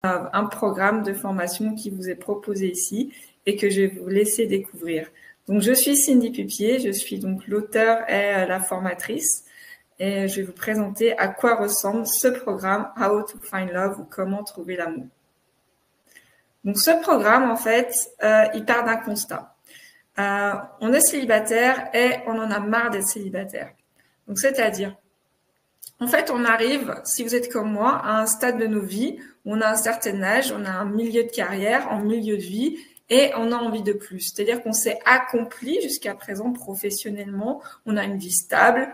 un programme de formation qui vous est proposé ici et que je vais vous laisser découvrir. Donc, je suis Cindy Pupier, je suis donc l'auteur et la formatrice et je vais vous présenter à quoi ressemble ce programme How to Find Love ou comment trouver l'amour. Donc, ce programme, en fait, il part d'un constat. On est célibataire et on en a marre d'être célibataire. Donc, c'est-à-dire, en fait, on arrive, si vous êtes comme moi, à un stade de nos vies où on a un certain âge, on a un milieu de carrière, un milieu de vie et on a envie de plus. C'est-à-dire qu'on s'est accompli jusqu'à présent professionnellement, on a une vie stable,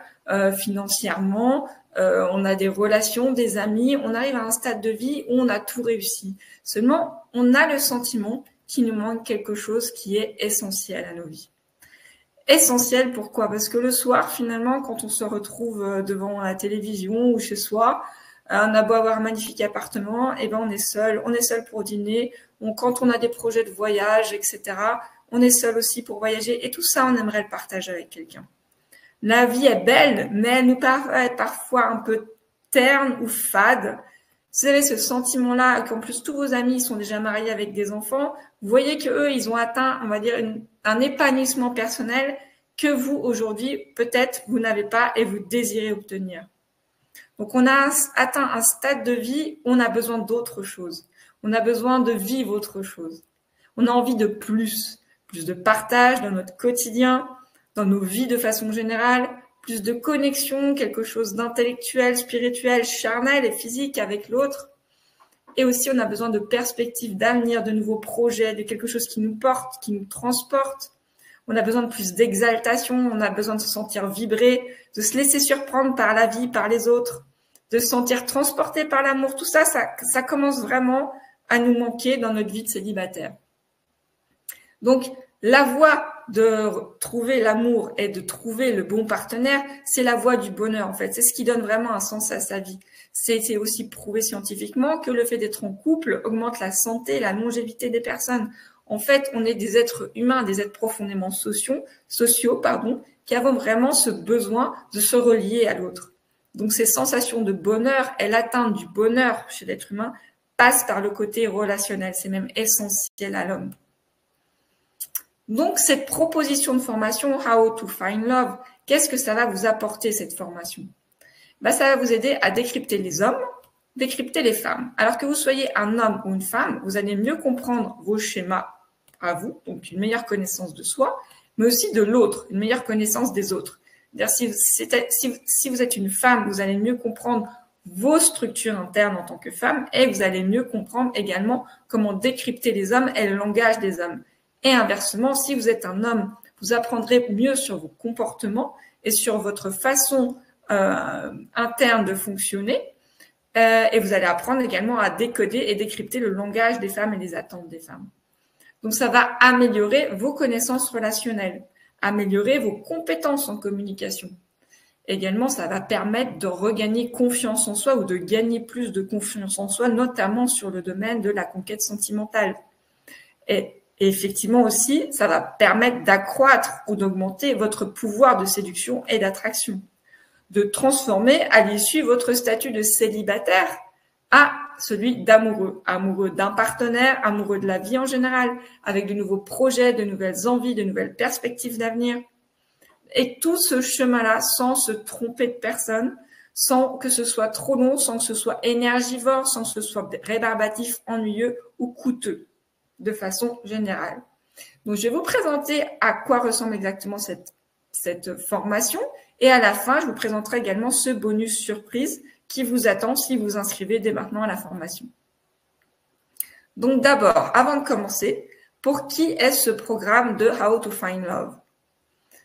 financièrement, on a des relations, des amis, on arrive à un stade de vie où on a tout réussi. Seulement, on a le sentiment qu'il nous manque quelque chose qui est essentiel à nos vies. Essentiel, pourquoi? Parce que le soir, finalement, quand on se retrouve devant la télévision ou chez soi, on a beau avoir un magnifique appartement, et ben on est seul pour dîner. Quand on a des projets de voyage, etc., on est seul aussi pour voyager. Et tout ça, on aimerait le partager avec quelqu'un. La vie est belle, mais elle nous paraît parfois un peu terne ou fade. Vous avez ce sentiment-là, qu'en plus tous vos amis sont déjà mariés avec des enfants. Vous voyez que eux, ils ont atteint, on va dire, un épanouissement personnel que vous, aujourd'hui, peut-être, vous n'avez pas et vous désirez obtenir. Donc, on a atteint un stade de vie où on a besoin d'autre chose. On a besoin de vivre autre chose. On a envie de plus de partage dans notre quotidien, dans nos vies de façon générale, plus de connexion, quelque chose d'intellectuel, spirituel, charnel et physique avec l'autre. Et aussi, on a besoin de perspectives d'avenir, de nouveaux projets, de quelque chose qui nous porte, qui nous transporte. On a besoin de plus d'exaltation, on a besoin de se sentir vibrer, de se laisser surprendre par la vie, par les autres, de se sentir transporté par l'amour. Tout ça, ça commence vraiment à nous manquer dans notre vie de célibataire. Donc, la voie de trouver l'amour et de trouver le bon partenaire, c'est la voie du bonheur, en fait. C'est ce qui donne vraiment un sens à sa vie. C'est aussi prouvé scientifiquement que le fait d'être en couple augmente la santé, la longévité des personnes. En fait, on est des êtres humains, des êtres profondément sociaux, qui avons vraiment ce besoin de se relier à l'autre. Donc, ces sensations de bonheur et l'atteinte du bonheur chez l'être humain passent par le côté relationnel. C'est même essentiel à l'homme. Donc, cette proposition de formation, How to Find Love, qu'est-ce que ça va vous apporter, cette formation? Ça va vous aider à décrypter les hommes, décrypter les femmes. Alors que vous soyez un homme ou une femme, vous allez mieux comprendre vos schémas à vous, donc une meilleure connaissance de soi, mais aussi de l'autre, une meilleure connaissance des autres. Si vous êtes une femme, vous allez mieux comprendre vos structures internes en tant que femme et vous allez mieux comprendre également comment décrypter les hommes et le langage des hommes. Et inversement, si vous êtes un homme, vous apprendrez mieux sur vos comportements et sur votre façon interne de fonctionner. Et vous allez apprendre également à décoder et décrypter le langage des femmes et les attentes des femmes. Donc, ça va améliorer vos connaissances relationnelles, améliorer vos compétences en communication. Également, ça va permettre de regagner confiance en soi ou de gagner plus de confiance en soi, notamment sur le domaine de la conquête sentimentale. Et effectivement aussi, ça va permettre d'accroître ou d'augmenter votre pouvoir de séduction et d'attraction, de transformer à l'issue votre statut de célibataire à celui d'amoureux, amoureux d'un partenaire, amoureux de la vie en général, avec de nouveaux projets, de nouvelles envies, de nouvelles perspectives d'avenir. Et tout ce chemin-là, sans se tromper de personne, sans que ce soit trop long, sans que ce soit énergivore, sans que ce soit rébarbatif, ennuyeux ou coûteux, de façon générale. Donc, je vais vous présenter à quoi ressemble exactement cette formation. Et à la fin, je vous présenterai également ce bonus surprise qui vous attend si vous inscrivez dès maintenant à la formation. Donc, d'abord, avant de commencer, pour qui est ce programme de How to Find Love?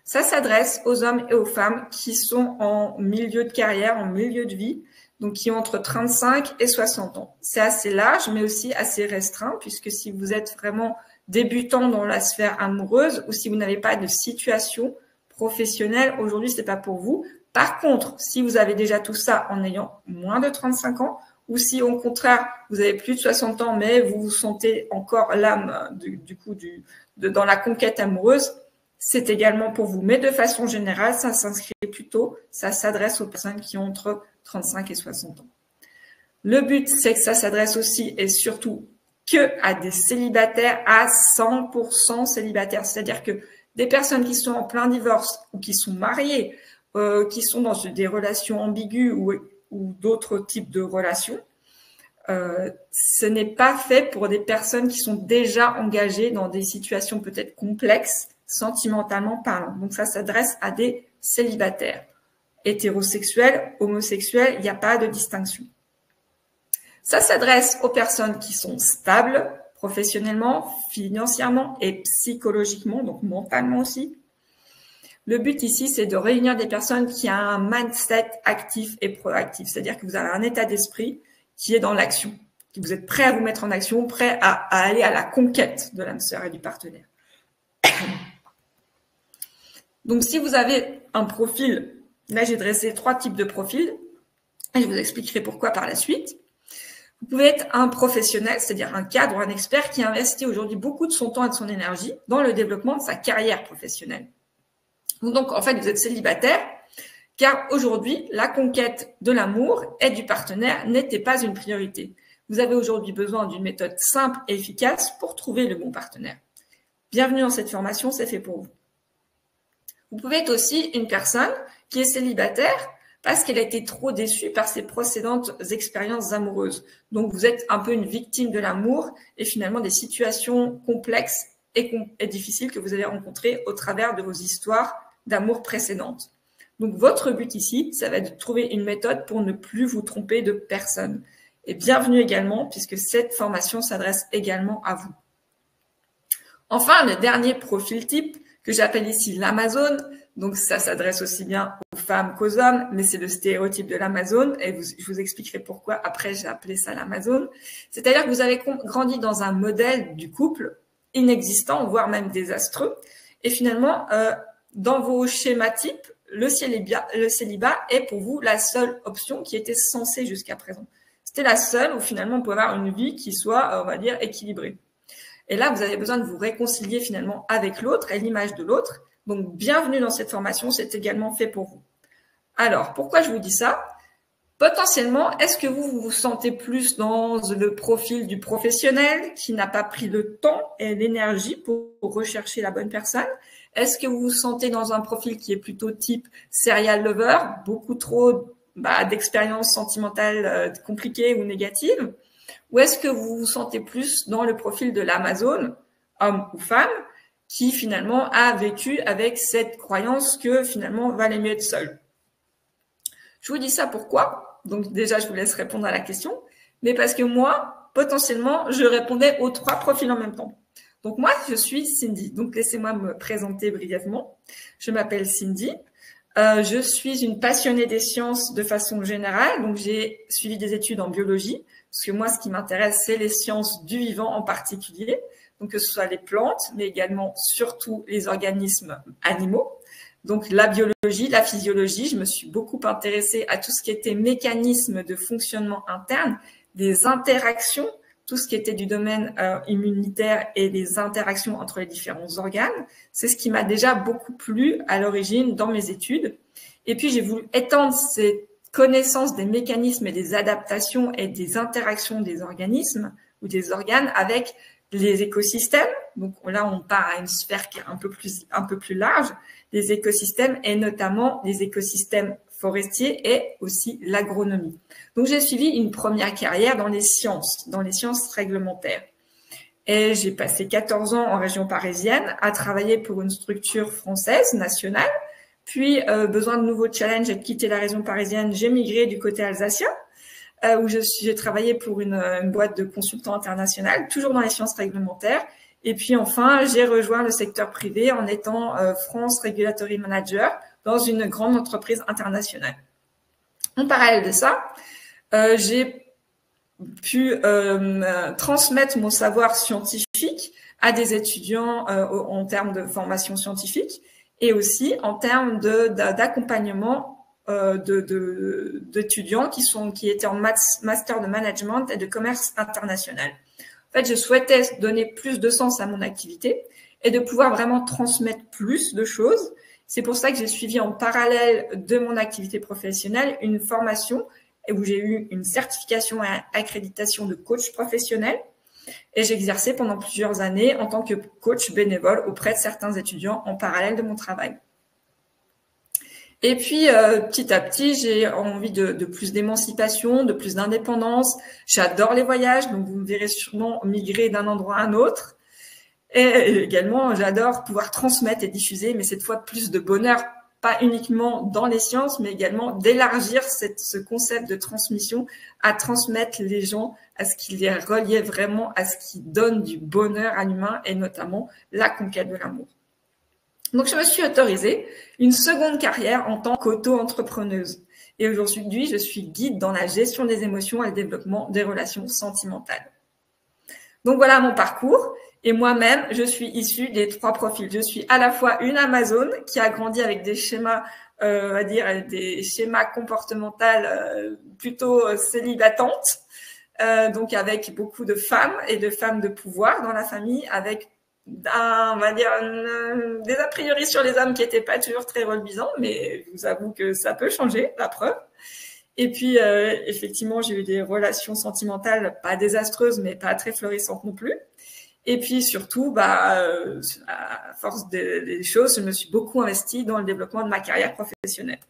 Ça s'adresse aux hommes et aux femmes qui sont en milieu de carrière, en milieu de vie, donc qui ont entre 35 et 60 ans. C'est assez large, mais aussi assez restreint, puisque si vous êtes vraiment débutant dans la sphère amoureuse ou si vous n'avez pas de situation professionnelle, aujourd'hui, c'est pas pour vous. Par contre, si vous avez déjà tout ça en ayant moins de 35 ans, ou si au contraire, vous avez plus de 60 ans, mais vous vous sentez encore l'âme dans la conquête amoureuse, c'est également pour vous. Mais de façon générale, ça s'adresse aux personnes qui ont entre 35 et 60 ans. Le but, c'est que ça s'adresse aussi et surtout que à des célibataires à 100% célibataires. C'est-à-dire que des personnes qui sont en plein divorce ou qui sont mariées, qui sont dans des relations ambiguës ou d'autres types de relations, ce n'est pas fait pour des personnes qui sont déjà engagées dans des situations peut-être complexes, sentimentalement parlant. Donc ça s'adresse à des célibataires. Hétérosexuels, homosexuels, il n'y a pas de distinction. Ça s'adresse aux personnes qui sont stables professionnellement, financièrement et psychologiquement, donc mentalement aussi. Le but ici, c'est de réunir des personnes qui ont un mindset actif et proactif, c'est-à-dire que vous avez un état d'esprit qui est dans l'action, que vous êtes prêt à vous mettre en action, prêt à aller à la conquête de l'âme sœur et du partenaire. Donc, si vous avez un profil, là j'ai dressé 3 types de profils, et je vous expliquerai pourquoi par la suite. Vous pouvez être un professionnel, c'est-à-dire un cadre ou un expert qui investit aujourd'hui beaucoup de son temps et de son énergie dans le développement de sa carrière professionnelle. Donc, en fait, vous êtes célibataire, car aujourd'hui, la conquête de l'amour et du partenaire n'était pas une priorité. Vous avez aujourd'hui besoin d'une méthode simple et efficace pour trouver le bon partenaire. Bienvenue dans cette formation, c'est fait pour vous. Vous pouvez être aussi une personne qui est célibataire parce qu'elle a été trop déçue par ses précédentes expériences amoureuses. Donc, vous êtes un peu une victime de l'amour et finalement des situations complexes et difficiles que vous avez rencontrées au travers de vos histoires d'amour précédentes. Donc, votre but ici, ça va être de trouver une méthode pour ne plus vous tromper de personne. Et bienvenue également, puisque cette formation s'adresse également à vous. Enfin, le dernier profil type que j'appelle ici l'Amazone. Donc, ça s'adresse aussi bien aux femmes qu'aux hommes, mais c'est le stéréotype de l'Amazone. Et je vous expliquerai pourquoi après j'ai appelé ça l'Amazone. C'est-à-dire que vous avez grandi dans un modèle du couple inexistant, voire même désastreux. Et finalement, dans vos schémas types, le célibat est pour vous la seule option qui était censée jusqu'à présent. C'était la seule où finalement on peut avoir une vie qui soit, on va dire, équilibrée. Et là, vous avez besoin de vous réconcilier finalement avec l'autre et l'image de l'autre. Donc, bienvenue dans cette formation, c'est également fait pour vous. Alors, pourquoi je vous dis ça? Potentiellement, est-ce que vous vous sentez plus dans le profil du professionnel qui n'a pas pris le temps et l'énergie pour rechercher la bonne personne? Est-ce que vous vous sentez dans un profil qui est plutôt type serial lover, beaucoup trop d'expériences sentimentales compliquées ou négatives? Ou est-ce que vous vous sentez plus dans le profil de l'Amazone, homme ou femme, qui finalement a vécu avec cette croyance que finalement valait mieux être seul? Je vous dis ça pourquoi? Donc déjà, je vous laisse répondre à la question, mais parce que moi, potentiellement, je répondais aux 3 profils en même temps. Donc moi, je suis Cindy. Donc laissez-moi me présenter brièvement. Je m'appelle Cindy. Je suis une passionnée des sciences de façon générale. Donc j'ai suivi des études en biologie, parce que moi, ce qui m'intéresse, c'est les sciences du vivant en particulier. Donc que ce soit les plantes, mais également surtout les organismes animaux. Donc la biologie, la physiologie, je me suis beaucoup intéressée à tout ce qui était mécanisme de fonctionnement interne, des interactions, tout ce qui était du domaine immunitaire et des interactions entre les différents organes. C'est ce qui m'a déjà beaucoup plu à l'origine dans mes études. Et puis j'ai voulu étendre ces connaissances des mécanismes et des adaptations et des interactions des organismes ou des organes avec les écosystèmes. Donc là, on part à une sphère qui est un peu plus large, les écosystèmes et notamment les écosystèmes forestiers et aussi l'agronomie. Donc, j'ai suivi une première carrière dans les sciences réglementaires. Et j'ai passé 14 ans en région parisienne à travailler pour une structure française, nationale. Puis, besoin de nouveaux challenges et de quitter la région parisienne, j'ai migré du côté alsacien, où j'ai travaillé pour une boîte de consultants internationaux, toujours dans les sciences réglementaires. Et puis enfin, j'ai rejoint le secteur privé en étant France Regulatory Manager dans une grande entreprise internationale. En parallèle de ça, j'ai pu transmettre mon savoir scientifique à des étudiants en termes de formation scientifique et aussi en termes d'accompagnement d'étudiants qui étaient en master de management et de commerce international. En fait, je souhaitais donner plus de sens à mon activité et de pouvoir vraiment transmettre plus de choses. C'est pour ça que j'ai suivi en parallèle de mon activité professionnelle une formation et où j'ai eu une certification et accréditation de coach professionnel. Et j'ai exercé pendant plusieurs années en tant que coach bénévole auprès de certains étudiants en parallèle de mon travail. Et puis, petit à petit, j'ai envie de plus d'émancipation, de plus d'indépendance. J'adore les voyages, donc vous me verrez sûrement migrer d'un endroit à un autre. Et également, j'adore pouvoir transmettre et diffuser, mais cette fois plus de bonheur, pas uniquement dans les sciences, mais également d'élargir ce concept de transmission à transmettre les gens à ce qui les reliait vraiment à ce qui donne du bonheur à l'humain et notamment la conquête de l'amour. Donc, je me suis autorisée une seconde carrière en tant qu'auto-entrepreneuse. Et aujourd'hui, je suis guide dans la gestion des émotions et le développement des relations sentimentales. Donc, voilà mon parcours. Et moi-même, je suis issue des 3 profils. Je suis à la fois une Amazone qui a grandi avec des schémas, on va dire, des schémas comportementaux plutôt célibatantes, donc avec beaucoup de femmes et de femmes de pouvoir dans la famille, avec on va dire des a priori sur les hommes qui n'étaient pas toujours très reluisants, mais je vous avoue que ça peut changer, la preuve. Et puis, effectivement, j'ai eu des relations sentimentales pas désastreuses, mais pas très florissantes non plus. Et puis surtout, à force des choses, je me suis beaucoup investie dans le développement de ma carrière professionnelle.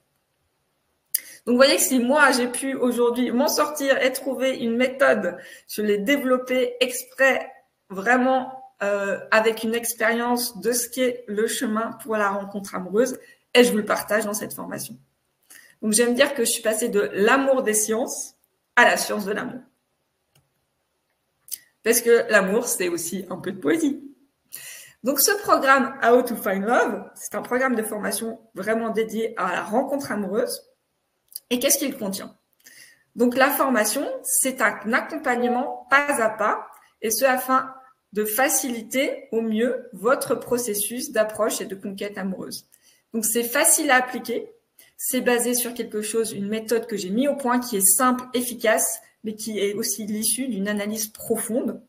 Donc, vous voyez que si moi, j'ai pu aujourd'hui m'en sortir et trouver une méthode, je l'ai développée exprès, vraiment avec une expérience de ce qu'est le chemin pour la rencontre amoureuse, et je vous le partage dans cette formation. Donc, j'aime dire que je suis passée de l'amour des sciences à la science de l'amour. Parce que l'amour, c'est aussi un peu de poésie. Donc, ce programme How to Find Love, c'est un programme de formation vraiment dédié à la rencontre amoureuse. Et qu'est-ce qu'il contient? Donc, la formation, c'est un accompagnement pas à pas, et ce afin de faciliter au mieux votre processus d'approche et de conquête amoureuse. Donc, c'est facile à appliquer. C'est basé sur quelque chose, une méthode que j'ai mis au point qui est simple, efficace, mais qui est aussi l'issue d'une analyse profonde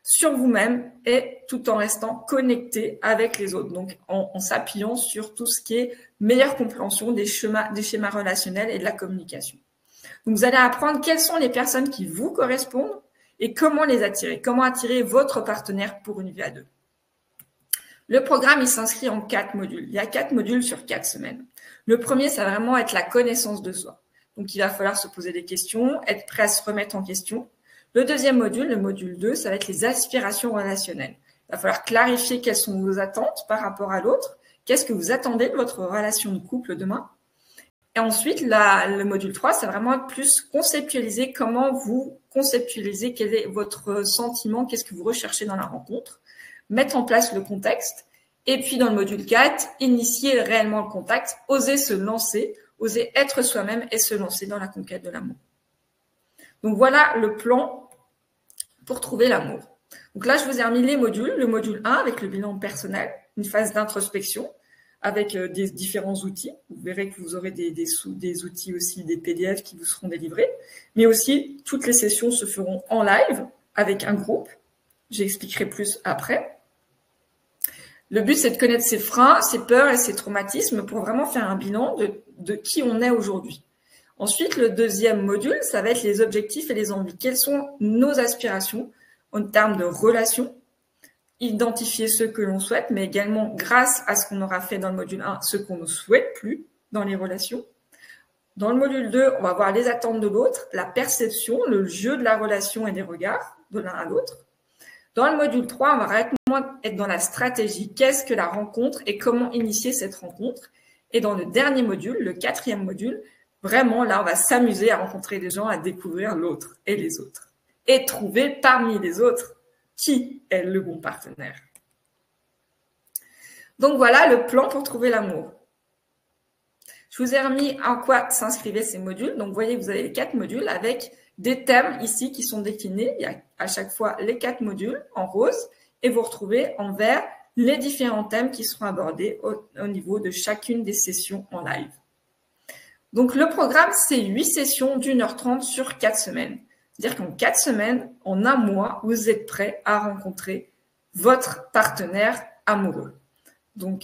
sur vous-même et tout en restant connecté avec les autres. Donc, en s'appuyant sur tout ce qui est meilleure compréhension des schémas relationnels et de la communication. Donc, vous allez apprendre quelles sont les personnes qui vous correspondent et comment les attirer. Comment attirer votre partenaire pour une vie à 2. Le programme, il s'inscrit en 4 modules. Il y a 4 modules sur 4 semaines. Le premier, ça va vraiment être la connaissance de soi. Donc, il va falloir se poser des questions, être prêt à se remettre en question. Le deuxième module, le module 2, ça va être les aspirations relationnelles. Il va falloir clarifier quelles sont vos attentes par rapport à l'autre. Qu'est-ce que vous attendez de votre relation de couple demain? Et ensuite, le module 3, ça va vraiment être plus conceptualiser comment vous conceptualisez quel est votre sentiment, qu'est-ce que vous recherchez dans la rencontre, mettre en place le contexte. Et puis, dans le module 4, initier réellement le contact, oser se lancer, oser être soi-même et se lancer dans la conquête de l'amour. Donc, voilà le plan pour trouver l'amour. Donc là, je vous ai remis les modules. Le module 1 avec le bilan personnel, une phase d'introspection avec des différents outils. Vous verrez que vous aurez des outils aussi, des PDF qui vous seront délivrés. Mais aussi, toutes les sessions se feront en live avec un groupe. J'expliquerai plus après. Le but, c'est de connaître ses freins, ses peurs et ses traumatismes pour vraiment faire un bilan de qui on est aujourd'hui. Ensuite, le deuxième module, ça va être les objectifs et les envies. Quelles sont nos aspirations en termes de relations? Identifier ceux que l'on souhaite, mais également, grâce à ce qu'on aura fait dans le module 1, ce qu'on ne souhaite plus dans les relations. Dans le module 2, on va voir les attentes de l'autre, la perception, le jeu de la relation et des regards de l'un à l'autre. Dans le module 3, on va vraiment être dans la stratégie. Qu'est-ce que la rencontre et comment initier cette rencontre? Et dans le dernier module, le 4e module, vraiment, là, on va s'amuser à rencontrer des gens, à découvrir l'autre et les autres. Et trouver parmi les autres qui est le bon partenaire. Donc voilà le plan pour trouver l'amour. Je vous ai remis en quoi s'inscrivaient ces modules. Donc, vous voyez, vous avez les 4 modules avec des thèmes ici qui sont déclinés. Il y a à chaque fois les 4 modules en rose et vous retrouvez en vert les différents thèmes qui seront abordés au niveau de chacune des sessions en live. Donc, le programme, c'est 8 sessions d'1h30 sur 4 semaines. C'est-à-dire qu'en 4 semaines, en un mois, vous êtes prêt à rencontrer votre partenaire amoureux. Donc,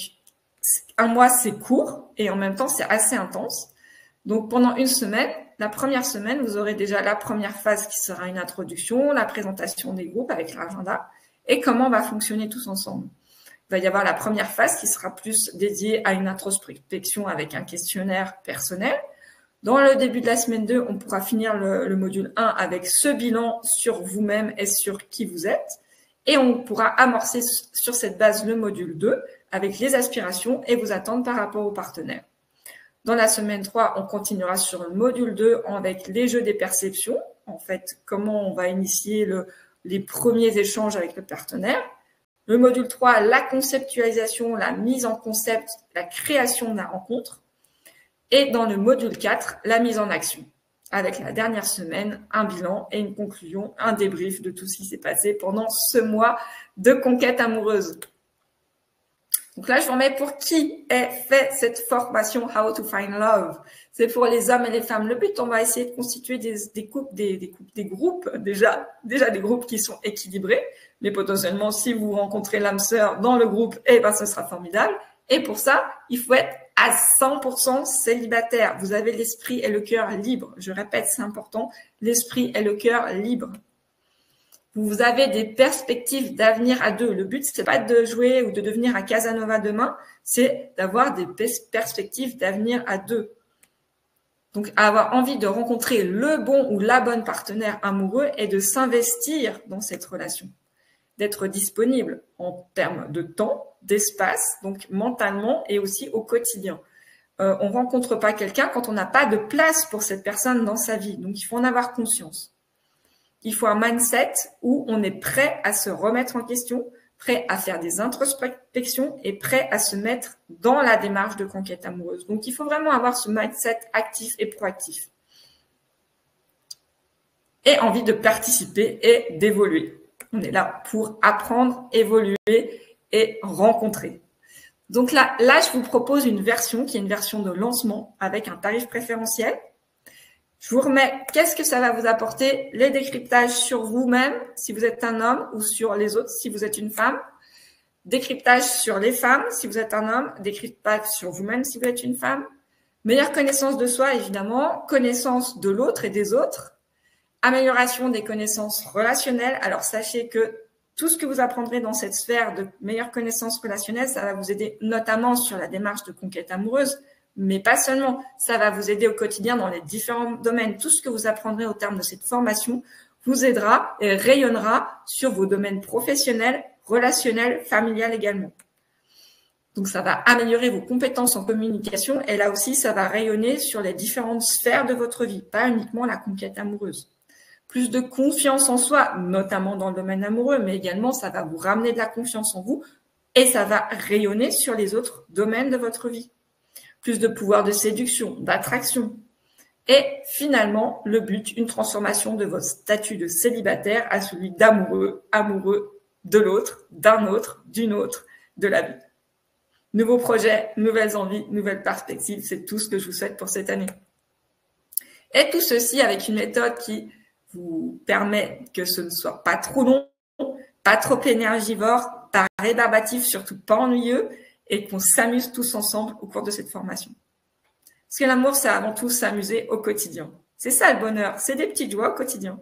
un mois, c'est court et en même temps, c'est assez intense. Donc, pendant une semaine, la première semaine, vous aurez déjà la première phase qui sera une introduction, la présentation des groupes avec l'agenda et comment on va fonctionner tous ensemble. Il va y avoir la première phase qui sera plus dédiée à une introspection avec un questionnaire personnel. Dans le début de la semaine 2, on pourra finir le module 1 avec ce bilan sur vous-même et sur qui vous êtes. Et on pourra amorcer sur cette base le module 2 avec les aspirations et vos attentes par rapport aux partenaires. Dans la semaine 3, on continuera sur le module 2 avec les jeux des perceptions. En fait, comment on va initier les premiers échanges avec le partenaire. Le module 3, la conceptualisation, la mise en concept, la création de la rencontre. Et dans le module 4, la mise en action. Avec la dernière semaine, un bilan et une conclusion, un débrief de tout ce qui s'est passé pendant ce mois de conquête amoureuse. Donc là, je vous remets pour qui est fait cette formation How to Find Love. C'est pour les hommes et les femmes. Le but, on va essayer de constituer des groupes, déjà des groupes qui sont équilibrés. Mais potentiellement, si vous rencontrez l'âme sœur dans le groupe, eh ben, ce sera formidable. Et pour ça, il faut être à 100% célibataire. Vous avez l'esprit et le cœur libre. Je répète, c'est important. L'esprit et le cœur libre. Vous avez des perspectives d'avenir à deux. Le but, c'est pas de jouer ou de devenir un Casanova demain, c'est d'avoir des perspectives d'avenir à deux. Donc, avoir envie de rencontrer le bon ou la bonne partenaire amoureux et de s'investir dans cette relation. D'être disponible en termes de temps, d'espace, donc mentalement et aussi au quotidien. On rencontre pas quelqu'un quand on n'a pas de place pour cette personne dans sa vie. Donc, il faut en avoir conscience. Il faut un mindset où on est prêt à se remettre en question, prêt à faire des introspections et prêt à se mettre dans la démarche de conquête amoureuse. Donc, il faut vraiment avoir ce mindset actif et proactif. Et envie de participer et d'évoluer. On est là pour apprendre, évoluer et rencontrer. Donc là, je vous propose une version qui est une version de lancement avec un tarif préférentiel. Je vous remets qu'est-ce que ça va vous apporter, les décryptages sur vous-même si vous êtes un homme ou sur les autres si vous êtes une femme, décryptage sur les femmes si vous êtes un homme, décryptage sur vous-même si vous êtes une femme, meilleure connaissance de soi évidemment, connaissance de l'autre et des autres, amélioration des connaissances relationnelles. Alors, sachez que tout ce que vous apprendrez dans cette sphère de meilleure connaissance relationnelle, ça va vous aider notamment sur la démarche de conquête amoureuse, mais pas seulement. Ça va vous aider au quotidien dans les différents domaines. Tout ce que vous apprendrez au terme de cette formation vous aidera et rayonnera sur vos domaines professionnels, relationnels, familiales également. Donc, ça va améliorer vos compétences en communication et là aussi, ça va rayonner sur les différentes sphères de votre vie, pas uniquement la conquête amoureuse. Plus de confiance en soi, notamment dans le domaine amoureux, mais également, ça va vous ramener de la confiance en vous et ça va rayonner sur les autres domaines de votre vie. Plus de pouvoir de séduction, d'attraction. Et finalement, le but, une transformation de votre statut de célibataire à celui d'amoureux, amoureux de l'autre, d'un autre, d'une autre, de la vie. Nouveaux projets, nouvelles envies, nouvelles perspectives, c'est tout ce que je vous souhaite pour cette année. Et tout ceci avec une méthode qui vous permet que ce ne soit pas trop long, pas trop énergivore, pas rébarbatif, surtout pas ennuyeux, et qu'on s'amuse tous ensemble au cours de cette formation. Parce que l'amour, c'est avant tout s'amuser au quotidien. C'est ça le bonheur, c'est des petites joies au quotidien.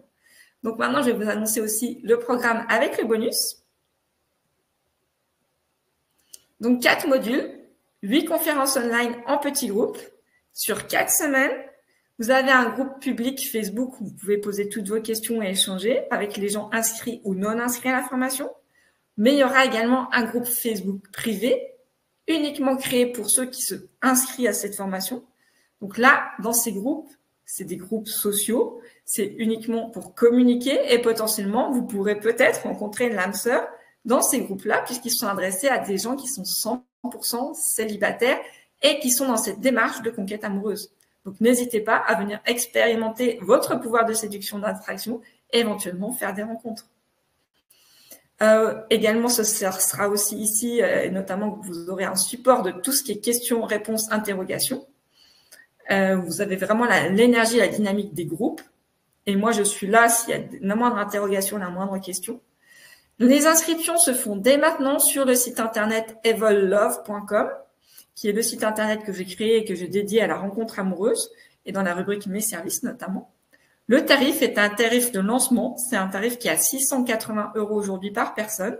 Donc maintenant, je vais vous annoncer aussi le programme avec le bonus. Donc 4 modules, 8 conférences online en petits groupes sur 4 semaines. Vous avez un groupe public Facebook où vous pouvez poser toutes vos questions et échanger avec les gens inscrits ou non inscrits à la formation. Mais il y aura également un groupe Facebook privé, uniquement créé pour ceux qui se inscrivent à cette formation. Donc là, dans ces groupes, c'est des groupes sociaux, c'est uniquement pour communiquer et potentiellement, vous pourrez peut-être rencontrer l'âme sœur dans ces groupes-là puisqu'ils sont adressés à des gens qui sont 100% célibataires et qui sont dans cette démarche de conquête amoureuse. Donc, n'hésitez pas à venir expérimenter votre pouvoir de séduction, d'attraction et éventuellement faire des rencontres. Également, ce sera aussi ici, et notamment que vous aurez un support de tout ce qui est questions, réponses, interrogations. Vous avez vraiment l'énergie, la dynamique des groupes. Et moi, je suis là s'il y a la moindre interrogation, la moindre question. Les inscriptions se font dès maintenant sur le site internet evollove.com, qui est le site internet que j'ai créé et que j'ai dédié à la rencontre amoureuse. et dans la rubrique Mes services notamment. Le tarif est un tarif de lancement, c'est un tarif qui est à 680 € aujourd'hui par personne.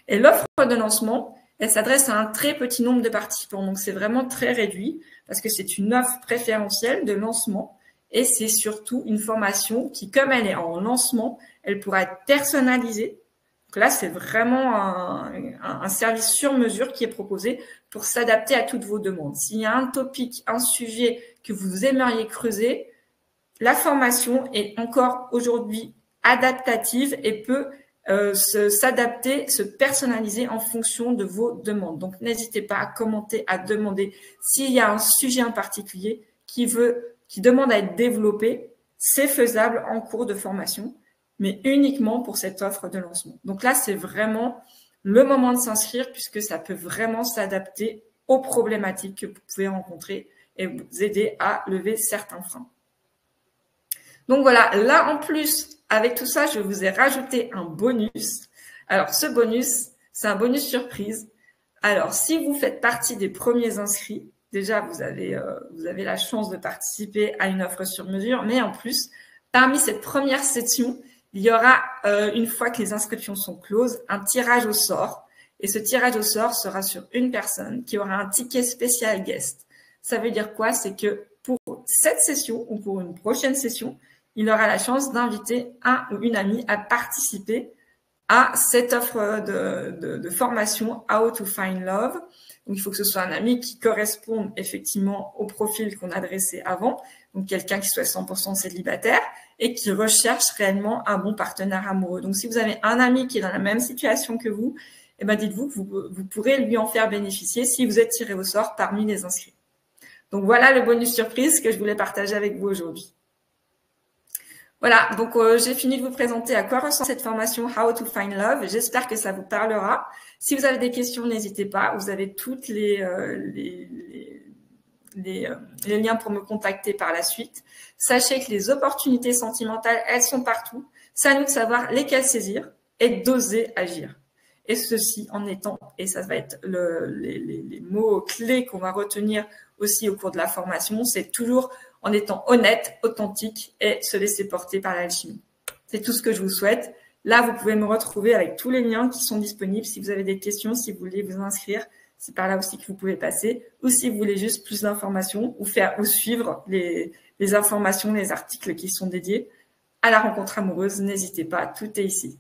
Et l'offre de lancement, elle s'adresse à un très petit nombre de participants, donc c'est vraiment très réduit parce que c'est une offre préférentielle de lancement et c'est surtout une formation qui, comme elle est en lancement, elle pourra être personnalisée. Donc là, c'est vraiment un service sur mesure qui est proposé pour s'adapter à toutes vos demandes. S'il y a un topic, un sujet que vous aimeriez creuser, la formation est encore aujourd'hui adaptative et peut s'adapter, se personnaliser en fonction de vos demandes. Donc, n'hésitez pas à commenter, à demander s'il y a un sujet en particulier qui demande à être développé. C'est faisable en cours de formation, mais uniquement pour cette offre de lancement. Donc là, c'est vraiment le moment de s'inscrire puisque ça peut vraiment s'adapter aux problématiques que vous pouvez rencontrer et vous aider à lever certains freins. Donc voilà, là en plus, avec tout ça, je vous ai rajouté un bonus. Alors ce bonus, c'est un bonus surprise. Alors si vous faites partie des premiers inscrits, déjà vous avez la chance de participer à une offre sur mesure, mais en plus, parmi cette première session, il y aura, une fois que les inscriptions sont closes, un tirage au sort. Et ce tirage au sort sera sur une personne qui aura un ticket spécial guest. Ça veut dire quoi? C'est que pour cette session ou pour une prochaine session, il aura la chance d'inviter un ou une amie à participer à cette offre de formation How to Find Love. Donc, il faut que ce soit un ami qui corresponde effectivement au profil qu'on a dressé avant. Donc, quelqu'un qui soit 100% célibataire et qui recherche réellement un bon partenaire amoureux. Donc, si vous avez un ami qui est dans la même situation que vous, eh ben, dites-vous que vous pourrez lui en faire bénéficier si vous êtes tiré au sort parmi les inscrits. Donc, voilà le bonus surprise que je voulais partager avec vous aujourd'hui. Voilà, donc j'ai fini de vous présenter à quoi ressemble cette formation How to Find Love. J'espère que ça vous parlera. Si vous avez des questions, n'hésitez pas. Vous avez toutes les liens pour me contacter par la suite. Sachez que les opportunités sentimentales, elles sont partout. C'est à nous de savoir lesquelles saisir et d'oser agir. Et ceci en étant, et ça va être les mots clés qu'on va retenir aussi au cours de la formation, c'est toujours en étant honnête, authentique et se laisser porter par l'alchimie. C'est tout ce que je vous souhaite. Là, vous pouvez me retrouver avec tous les liens qui sont disponibles. Si vous avez des questions, si vous voulez vous inscrire, c'est par là aussi que vous pouvez passer. Ou si vous voulez juste plus d'informations ou suivre les informations, les articles qui sont dédiés à la rencontre amoureuse, n'hésitez pas, tout est ici.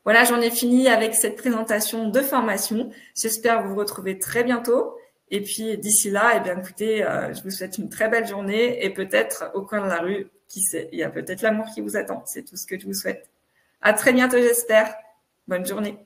Voilà, j'en ai fini avec cette présentation de formation. J'espère vous retrouver très bientôt. Et puis, d'ici là, eh bien, écoutez, je vous souhaite une très belle journée et peut-être au coin de la rue, qui sait, il y a peut-être l'amour qui vous attend. C'est tout ce que je vous souhaite. À très bientôt, j'espère. Bonne journée.